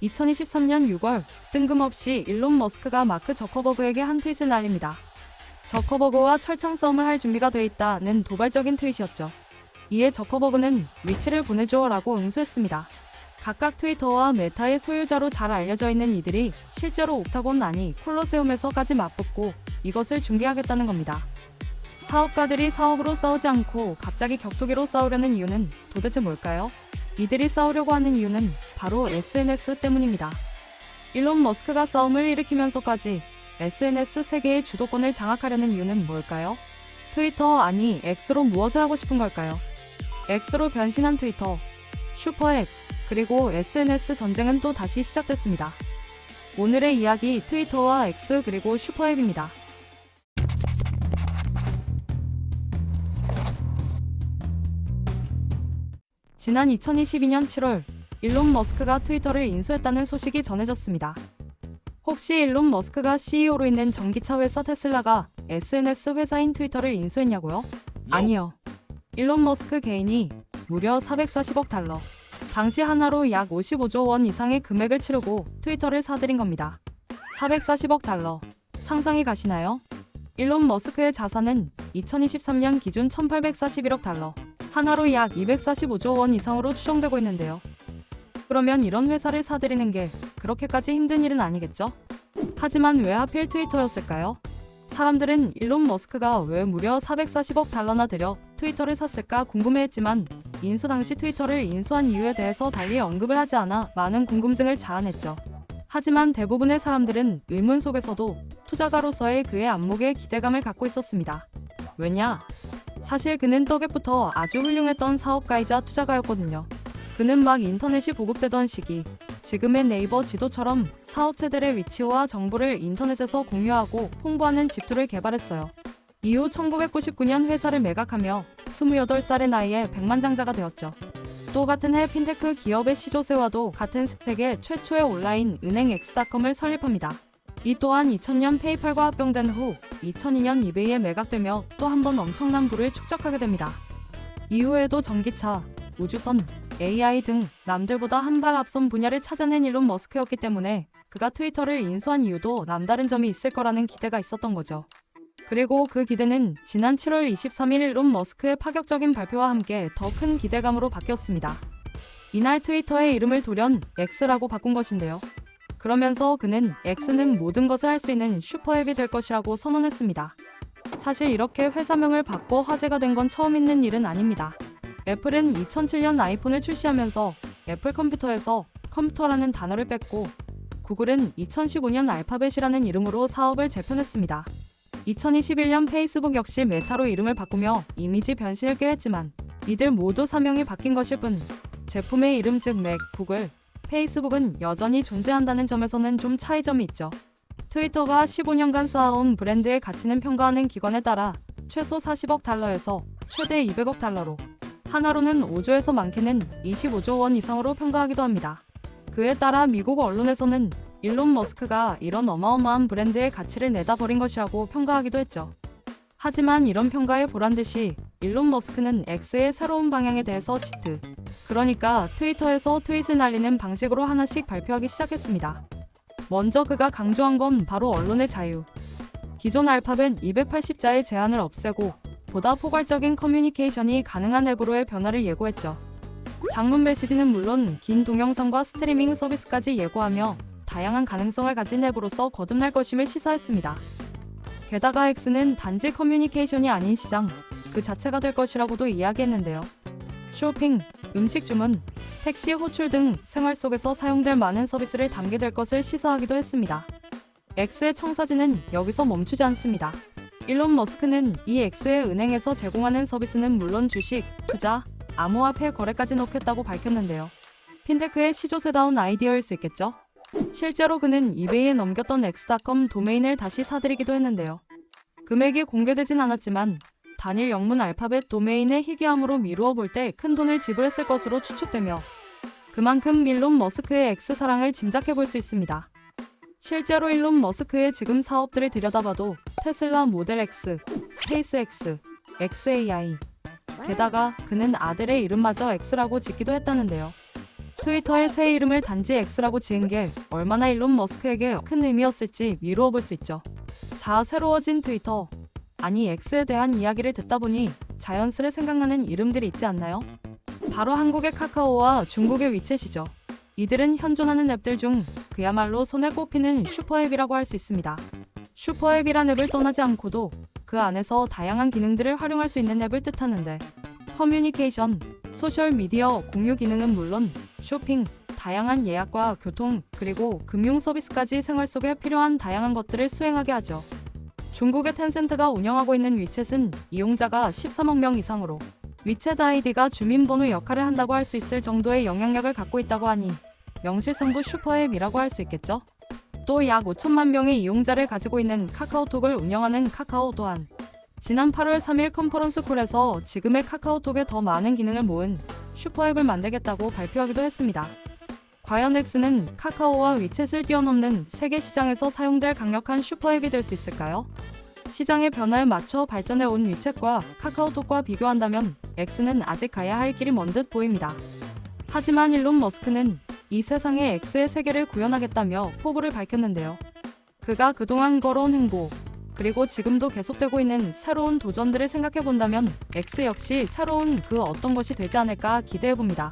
2023년 6월 뜬금없이 일론 머스크가 마크 저커버그에게 한 트윗을 날립니다. 저커버그와 철창 싸움을 할 준비가 돼 있다는 도발적인 트윗이었죠. 이에 저커버그는 위치를 보내줘 라고 응수했습니다. 각각 트위터와 메타의 소유자로 잘 알려져 있는 이들이 실제로 옥타곤 아니 콜로세움에서까지 맞붙고 이것을 중계하겠다는 겁니다. 사업가들이 사업으로 싸우지 않고 갑자기 격투기로 싸우려는 이유는 도대체 뭘까요? 이들이 싸우려고 하는 이유는 바로 SNS 때문입니다. 일론 머스크가 싸움을 일으키면서까지 SNS 세계의 주도권을 장악하려는 이유는 뭘까요? 트위터 아니 X로 무엇을 하고 싶은 걸까요? X로 변신한 트위터, 슈퍼앱, 그리고 SNS 전쟁은 또 다시 시작됐습니다. 오늘의 이야기 트위터와 X 그리고 슈퍼앱입니다. 지난 2022년 7월 일론 머스크가 트위터를 인수했다는 소식이 전해졌습니다. 혹시 일론 머스크가 CEO로 있는 전기차 회사 테슬라가 SNS 회사인 트위터를 인수했냐고요? 아니요. 일론 머스크 개인이 무려 440억 달러, 당시 하나로 약 55조 원 이상의 금액을 치르고 트위터를 사들인 겁니다. 440억 달러, 상상이 가시나요? 일론 머스크의 자산은 2023년 기준 1841억 달러, 하나로 약 245조 원 이상으로 추정되고 있는데요. 그러면 이런 회사를 사들이는 게 그렇게까지 힘든 일은 아니겠죠? 하지만 왜 하필 트위터였을까요? 사람들은 일론 머스크가 왜 무려 440억 달러나 들여 트위터를 샀을까 궁금해했지만 인수 당시 트위터를 인수한 이유에 대해서 달리 언급을 하지 않아 많은 궁금증을 자아냈죠. 하지만 대부분의 사람들은 의문 속에서도 투자가로서의 그의 안목에 기대감을 갖고 있었습니다. 왜냐? 사실 그는 떡에부터 아주 훌륭했던 사업가이자 투자가였거든요. 그는 막 인터넷이 보급되던 시기, 지금의 네이버 지도처럼 사업체들의 위치와 정보를 인터넷에서 공유하고 홍보하는 집도를 개발했어요. 이후 1999년 회사를 매각하며 28살의 나이에 백만장자가 되었죠. 또 같은 해 핀테크 기업의 시조세와도 같은 스펙의 최초의 온라인 은행 X.com을 설립합니다. 이 또한 2000년 페이팔과 합병된 후 2002년 이베이에 매각되며 또 한 번 엄청난 부를 축적하게 됩니다. 이후에도 전기차, 우주선, AI 등 남들보다 한 발 앞선 분야를 찾아낸 일론 머스크였기 때문에 그가 트위터를 인수한 이유도 남다른 점이 있을 거라는 기대가 있었던 거죠. 그리고 그 기대는 지난 7월 23일 일론 머스크의 파격적인 발표와 함께 더 큰 기대감으로 바뀌었습니다. 이날 트위터의 이름을 돌연 X라고 바꾼 것인데요. 그러면서 그는 X는 모든 것을 할 수 있는 슈퍼앱이 될 것이라고 선언했습니다. 사실 이렇게 회사명을 바꿔 화제가 된 건 처음 있는 일은 아닙니다. 애플은 2007년 아이폰을 출시하면서 애플 컴퓨터에서 컴퓨터라는 단어를 뺐고, 구글은 2015년 알파벳이라는 이름으로 사업을 재편했습니다. 2021년 페이스북 역시 메타로 이름을 바꾸며 이미지 변신을 꾀했지만 이들 모두 사명이 바뀐 것일 뿐 제품의 이름 즉 맥, 구글, 페이스북은 여전히 존재한다는 점에서는 좀 차이점이 있죠. 트위터가 15년간 쌓아온 브랜드의 가치는 평가하는 기관에 따라 최소 40억 달러에서 최대 200억 달러로, 하나로는 5조에서 많게는 25조 원 이상으로 평가하기도 합니다. 그에 따라 미국 언론에서는 일론 머스크가 이런 어마어마한 브랜드의 가치를 내다버린 것이라고 평가하기도 했죠. 하지만 이런 평가에 보란듯이 일론 머스크는 X의 새로운 방향에 대해서 그러니까 트위터에서 트윗을 날리는 방식으로 하나씩 발표하기 시작했습니다. 먼저 그가 강조한 건 바로 언론의 자유. 기존 알파벳 280자의 제한을 없애고 보다 포괄적인 커뮤니케이션이 가능한 앱으로의 변화를 예고했죠. 장문 메시지는 물론 긴 동영상과 스트리밍 서비스까지 예고하며 다양한 가능성을 가진 앱으로서 거듭날 것임을 시사했습니다. 게다가 X는 단지 커뮤니케이션이 아닌 시장 그 자체가 될 것이라고도 이야기했는데요. 쇼핑, 음식 주문, 택시 호출 등 생활 속에서 사용될 많은 서비스를 담게 될 것을 시사하기도 했습니다. X의 청사진은 여기서 멈추지 않습니다. 일론 머스크는 이 X의 은행에서 제공하는 서비스는 물론 주식, 투자, 암호화폐 거래까지 넣겠다고 밝혔는데요. 핀테크의 시조세다운 아이디어일 수 있겠죠? 실제로 그는 이베이에 넘겼던 X.com 도메인을 다시 사들이기도 했는데요. 금액이 공개되진 않았지만 단일 영문 알파벳 도메인의 희귀함으로 미루어 볼 때 큰 돈을 지불했을 것으로 추측되며 그만큼 일론 머스크의 X 사랑을 짐작해 볼 수 있습니다. 실제로 일론 머스크의 지금 사업들을 들여다봐도 테슬라 모델 X, 스페이스X, XAI, 게다가 그는 아들의 이름마저 X라고 짓기도 했다는데요. 트위터의 새 이름을 단지 X라고 지은 게 얼마나 일론 머스크에게 큰 의미였을지 미루어 볼 수 있죠. 자, 새로워진 트위터. 아니, X에 대한 이야기를 듣다 보니 자연스레 생각나는 이름들이 있지 않나요? 바로 한국의 카카오와 중국의 위챗이죠. 이들은 현존하는 앱들 중 그야말로 손에 꼽히는 슈퍼앱이라고 할 수 있습니다. 슈퍼앱이란 앱을 떠나지 않고도 그 안에서 다양한 기능들을 활용할 수 있는 앱을 뜻하는데, 커뮤니케이션, 소셜미디어 공유 기능은 물론 쇼핑, 다양한 예약과 교통, 그리고 금융 서비스까지 생활 속에 필요한 다양한 것들을 수행하게 하죠. 중국의 텐센트가 운영하고 있는 위챗은 이용자가 13억 명 이상으로 위챗 아이디가 주민번호 역할을 한다고 할 수 있을 정도의 영향력을 갖고 있다고 하니 명실상부 슈퍼앱이라고 할 수 있겠죠. 또 약 5천만 명의 이용자를 가지고 있는 카카오톡을 운영하는 카카오 또한 지난 8월 3일 컨퍼런스 콜에서 지금의 카카오톡에 더 많은 기능을 모은 슈퍼앱을 만들겠다고 발표하기도 했습니다. 과연 X는 카카오와 위챗을 뛰어넘는 세계 시장에서 사용될 강력한 슈퍼앱이 될 수 있을까요? 시장의 변화에 맞춰 발전해온 위챗과 카카오톡과 비교한다면 X는 아직 가야 할 길이 먼 듯 보입니다. 하지만 일론 머스크는 이 세상에 X의 세계를 구현하겠다며 포부를 밝혔는데요. 그가 그동안 걸어온 행보, 그리고 지금도 계속되고 있는 새로운 도전들을 생각해본다면 X 역시 새로운 그 어떤 것이 되지 않을까 기대해봅니다.